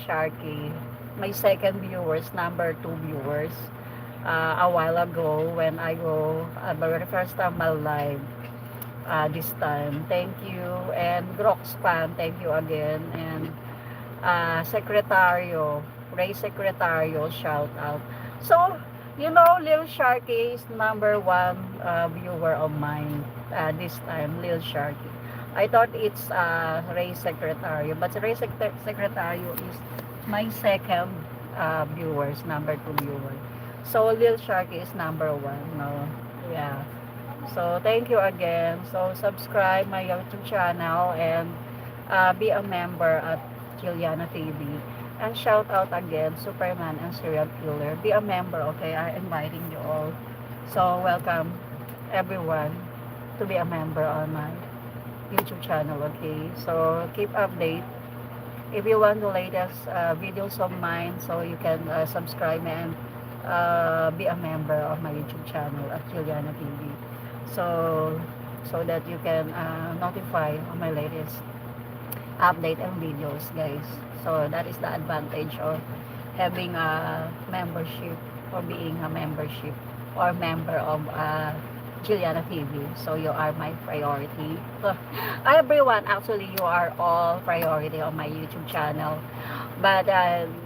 Sharky, my second viewers, number 2 viewers, a while ago when I go the very first time my live this time. Thank you. And Groxpan, thank you again. And Secretario, Ray Secretario, shout out. So, you know, Lil Sharky is number 1 viewer of mine this time, Lil Sharky. I thought it's Ray Secretario, but Ray Secretario is my second viewers, number 2 viewer. So, Lil Sharky is number 1, no? Yeah. So, thank you again. So, subscribe my YouTube channel and be a member at Juliana TV. And shout out again, Superman and Serial Killer. Be a member, okay? I'm inviting you all. So, welcome everyone to be a member on my YouTube channel, okay? So, keep update. If you want the latest videos of mine, so you can subscribe and be a member of my YouTube channel at Juliana TV. So that you can notify on my latest update and videos, guys. So that is the advantage of having a membership or being a membership or member of Juliana TV. So you are my priority. Everyone, actually, you are all priority on my YouTube channel. But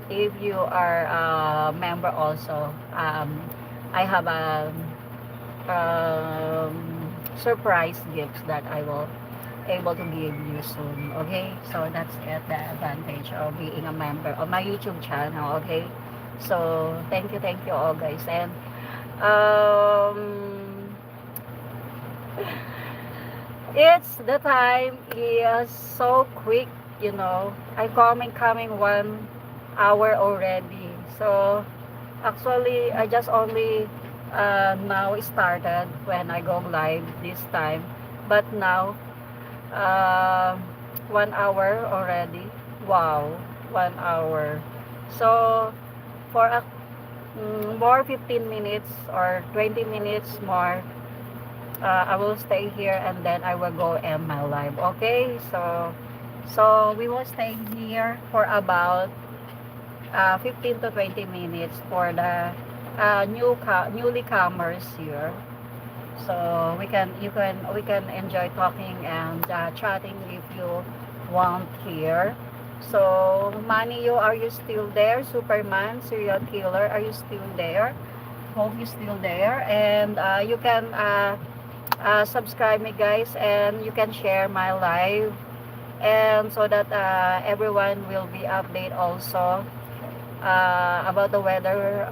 if you are a member also, I have a surprise gifts that I will able to give you soon. Okay, so that's it, the advantage of being a member of my YouTube channel. Okay, so thank you all, guys. And it's the time is so quick, you know. I coming 1 hour already. So actually I just only now started when I go live this time, but now 1 hour already. Wow, 1 hour. So for more 15 minutes or 20 minutes more, I will stay here and then I will go end my live. Okay, so we will stay here for about 15 to 20 minutes for the newly comers here. So we can enjoy talking and chatting if you want here. So Manny, are you still there? Superman, Serial Killer, are you still there? Hope you're still there. And you can subscribe me, guys, and you can share my live, and so that everyone will be update also about the weather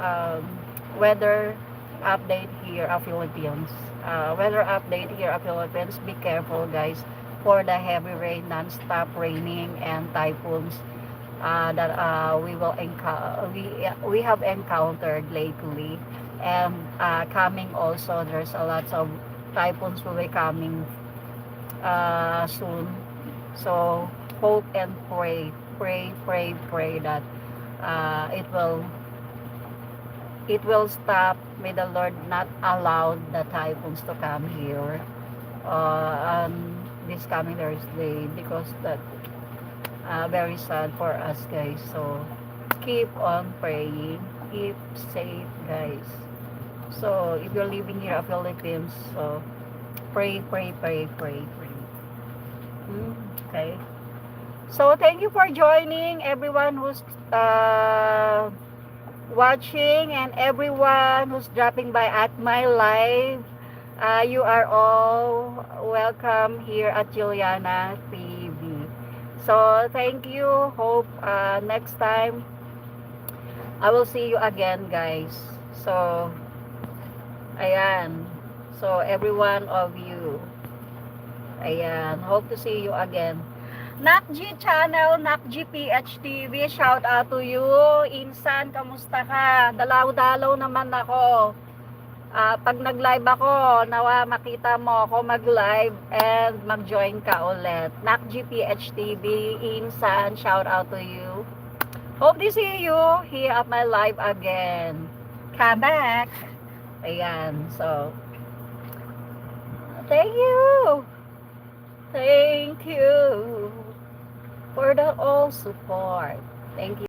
update here of Philippines. Weather update here of Philippines. Be careful, guys, for the heavy rain, non-stop raining and typhoons that we have encountered lately, and coming also. There's a lot of typhoons will be coming soon. So hope and pray that it will stop. May the Lord not allow the typhoons to come here on this coming Thursday, because that very sad for us, guys. So keep on praying, keep safe, guys. So if you're living here in Philippines, so pray. Okay. So thank you for joining, everyone who's watching, and everyone who's dropping by at my live. You are all welcome here at Juliana TV. So thank you. Hope next time I will see you again, guys. So ayan. So every one of you, ayan, hope to see you again. NACG channel, NACG PH TV, shout out to you. Insan, kamusta ka? Dalaw-dalaw naman ako. Pag nag-live ako, nawa makita mo ako mag-live and mag-join ka ulit. NACG PH TV, Insan, shout out to you. Hope to see you here at my live again. Come back. Ayan, so thank you for the all support. Thank you.